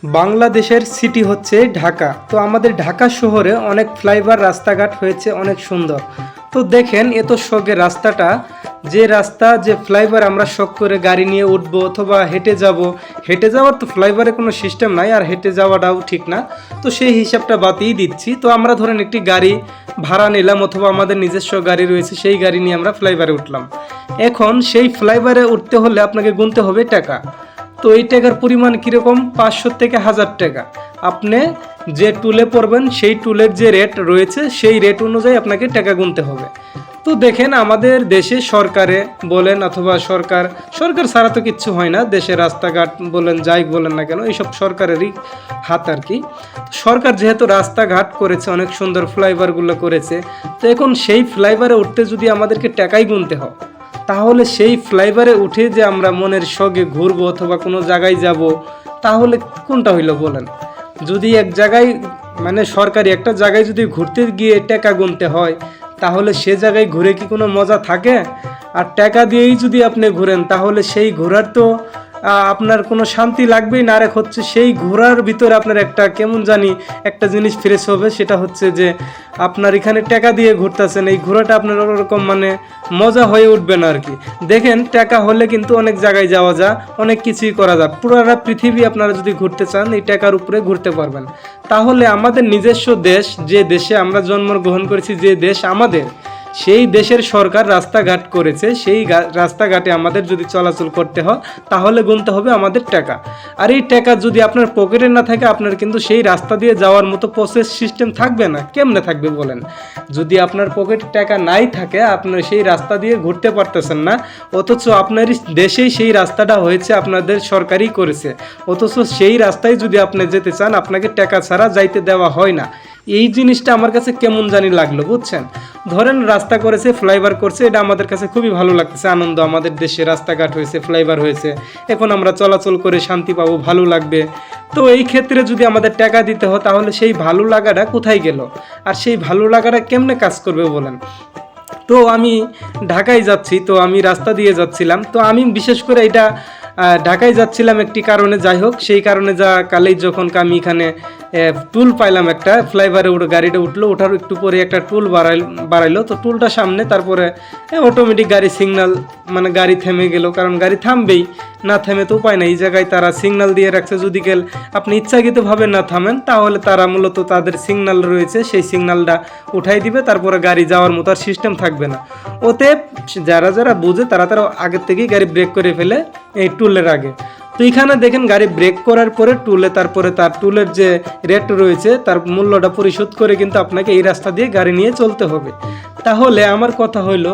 বাংলাদেশের সিটি হচ্ছে ঢাকা। তো আমাদের ঢাকা শহরে অনেক ফ্লাইওভার রাস্তাঘাট হয়েছে অনেক সুন্দর। তো দেখেন এত শখের রাস্তাটা, যে ফ্লাইওভার আমরা শখ করে গাড়ি নিয়ে উঠবো অথবা হেঁটে যাব। হেঁটে যাওয়ার তো ফ্লাইওভারে কোনো সিস্টেম নাই, আর হেঁটে যাওয়াটাও ঠিক না। তো সেই হিসাবটা বাতিয়ে দিচ্ছি। তো আমরা ধরেন একটি গাড়ি ভাড়া নিলাম অথবা আমাদের নিজস্ব গাড়ি রয়েছে, সেই গাড়ি নিয়ে আমরা ফ্লাইওভারে উঠলাম। এখন সেই ফ্লাইওভারে উঠতে হলে আপনাকে গুনতে হবে টাকা। তো এই টাকার পরিমাণ কীরকম? 500 থেকে 1000 টাকা। আপনি যে টুলে পড়বেন সেই টুলের যে রেট রয়েছে সেই রেট অনুযায়ী আপনাকে টাকা গুনতে হবে। তো দেখেন আমাদের দেশে সরকারে বলেন অথবা সরকার ছাড়া তো কিচ্ছু হয় না। দেশে রাস্তাঘাট বলেন যাই বলেন না কেন, এইসব সরকারেরই হাত আর কি। সরকার যেহেতু রাস্তাঘাট করেছে, অনেক সুন্দর ফ্লাইওভারগুলো করেছে, তো এখন সেই ফ্লাইওভারে উঠতে যদি আমাদেরকে টাকাই গুনতে হয়, তাহলে সেই ফ্লাইওভারে উঠে যে আমরা মনের শখে ঘুরবো অথবা কোনো জায়গায় যাব, তাহলে কোনটা হইলো বলেন? যদি এক জায়গায় মানে সরকারি একটা জায়গায় যদি ঘুরতে গিয়ে টাকা গুনতে হয়, তাহলে সে জায়গায় ঘুরে কি কোনো মজা থাকে? আর টাকা দিয়েই যদি আপনি ঘুরেন, তাহলে সেই ঘোরার তো আপনার কোনো শান্তি লাগবেই না। আর এক হচ্ছে সেই ঘোরার ভিতরে আপনার একটা কেমন জানি একটা জিনিস ফ্রেশ হবে, সেটা হচ্ছে যে আপনার এখানে টাকা দিয়ে ঘুরতেছেন, এই ঘোরাটা আপনার ওরকম মানে মজা হয়ে উঠবে না আর কি। দেখেন টাকা হলে কিন্তু অনেক জায়গায় যাওয়া যায়, অনেক কিছুই করা যায়। পুরোটা পৃথিবী আপনারা যদি ঘুরতে চান, এই টাকার উপরে ঘুরতে পারবেন। তাহলে আমাদের নিজস্ব দেশ, যে দেশে আমরা জন্মগ্রহণ করেছি, যে দেশ আমাদের, সেই দেশের সরকার রাস্তাঘাট করেছে, সেই রাস্তাঘাটে আমাদের যদি চলাচল করতে হয়, তাহলে গুনতে হবে আমাদের টাকা। আর এই টাকা যদি আপনার পকেটে না থাকে, আপনার কিন্তু সেই রাস্তা দিয়ে যাওয়ার মতো প্রসেস সিস্টেম থাকবে না। কেমনে থাকবে বলেন? যদি আপনার পকেটে টাকা নাই থাকে, আপনার সেই রাস্তা দিয়ে ঘুরতে পারতেছেন না, অথচ আপনার দেশেই সেই রাস্তাটা হয়েছে, আপনাদের সরকারই করেছে, অথচ সেই রাস্তায় যদি আপনি যেতে চান, আপনাকে টাকা ছাড়া যাইতে দেওয়া হয় না। এই জিনিসটা আমার কাছে কেমন জানি লাগলো, বুঝছেন? ধরেন রাস্তা করেছে, ফ্লাইওভার করছে, এটা আমাদের কাছে খুবই ভালো লাগতেছে, আনন্দ। আমাদের দেশে রাস্তাঘাট হয়েছে, ফ্লাইওভার হয়েছে, এখন আমরা চলাচল করে শান্তি পাবো, ভালো লাগবে। তো এই ক্ষেত্রে যদি আমাদের টাকা দিতে হয়, তাহলে সেই ভালো লাগাটা কোথায় গেল? আর সেই ভালো লাগাটা কেমনে কাজ করবে বলেন? তো আমি ঢাকায় যাচ্ছি, তো আমি রাস্তা দিয়ে যাচ্ছিলাম, তো আমি বিশেষ করে এটা ঢাকায় যাচ্ছিলাম একটি কারণে, যাই হোক সেই কারণে যা কালেই যখন আমি এখানে টুল পাইলাম, একটা ফ্লাইওভারে গাড়িটা উঠলো, ওঠার একটু পরে একটা টুল বাড়াইলো। তো টুলটা সামনে, তারপরে অটোমেটিক গাড়ি সিগন্যাল, মানে গাড়ি থেমে গেল, কারণ গাড়ি থামবেই, না থেমে তো উপায় নাই। এই জায়গায় তারা সিগন্যাল দিয়ে রাখছে, যদি আপনি ইচ্ছাকৃতভাবে না থামেন, তাহলে তারা মূলত তাদের সিগন্যাল রয়েছে, সেই সিগন্যালটা উঠাই দিবে, তারপরে গাড়ি যাওয়ার মতো আর সিস্টেম থাকবে না। ওতে যারা বুঝে তারা আগের থেকেই গাড়ি ব্রেক করে ফেলে এই টুলের আগে। তো এখানে দেখেন গাড়ি ব্রেক করার পরে তারপরে তার টুলের যে রেট রয়েছে, তার মূল্যটা পরিশোধ করে কিন্তু আপনাকে এই রাস্তা দিয়ে গাড়ি নিয়ে চলতে হবে। তাহলে আমার কথা হইলো,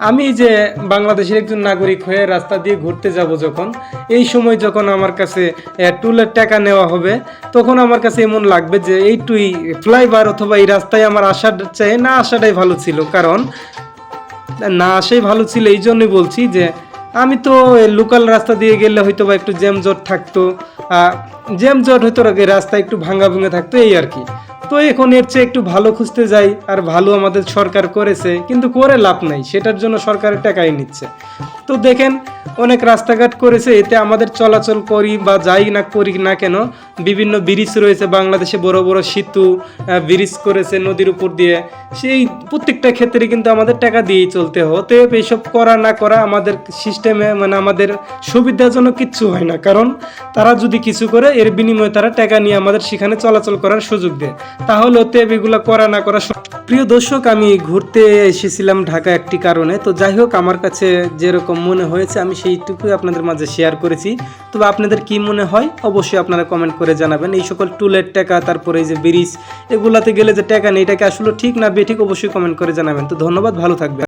আমি যে বাংলাদেশের একজন নাগরিক হয়ে রাস্তা দিয়ে ঘুরতে যাব, যখন এই সময় যখন আমার কাছে টুলের টাকা নেওয়া হবে, তখন আমার কাছে এমন লাগবে যে এইটুই ফ্লাইওভার অথবা এই রাস্তায় আমার আসার চাই না, আসাটাই ভালো ছিল। কারণ না আসাই ভালো ছিল, এই জন্যই বলছি যে আমি তো লোকাল রাস্তা দিয়ে গেলে হয়তো বা একটু জ্যামজট থাকতো, জ্যামজট হয়তো রাস্তা একটু ভাঙা থাকতো, এই আর কি। তো এখন এর চেয়ে একটু ভালো খুঁজতে যাই, আর ভালো আমাদের সরকার করেছে, কিন্তু করে লাভ নাই, সেটার জন্য সরকারের টাকাই নিচ্ছে। তো দেখেন অনেক রাস্তাঘাট করেছে, এতে আমাদের চলাচল করি বা যাই না করি না কেন, বিভিন্ন ব্রিজ রয়েছে বাংলাদেশে, বড় বড় সেতু, ব্রিজ করেছে নদীর উপর দিয়ে, সেই প্রত্যেকটা ক্ষেত্রে কিন্তু আমাদের টাকা দিয়েই চলতে হতে। এইসব করা না করা আমাদের সিস্টেমে, মানে আমাদের সুবিধাজনক কিচ্ছু হয় না, কারণ তারা যদি কিছু করে এর বিনিময়ে তারা টাকা নিয়ে আমাদের সেখানে চলাচল করার সুযোগ দেয়। তাহলে ওতে এগুলো করা না করা। প্রিয় দর্শক, আমি ঘুরতে এসেছিলাম ঢাকা একটি কারণে। তো যাই হোক, আমার কাছে যেরকম মনে হয়েছে আমি সেইটুকুই আপনাদের মাঝে শেয়ার করেছি। তবে আপনাদের কি মনে হয় অবশ্যই আপনারা কমেন্ট করে জানাবেন। এই সকল টুলের টাকা, তারপরে এই যে ব্রিজ, এগুলাতে গেলে যে টাকা নেই, এটাকে আসলে ঠিক না বেঠিক অবশ্যই কমেন্ট করে জানাবেন। তো ধন্যবাদ, ভালো থাকবেন।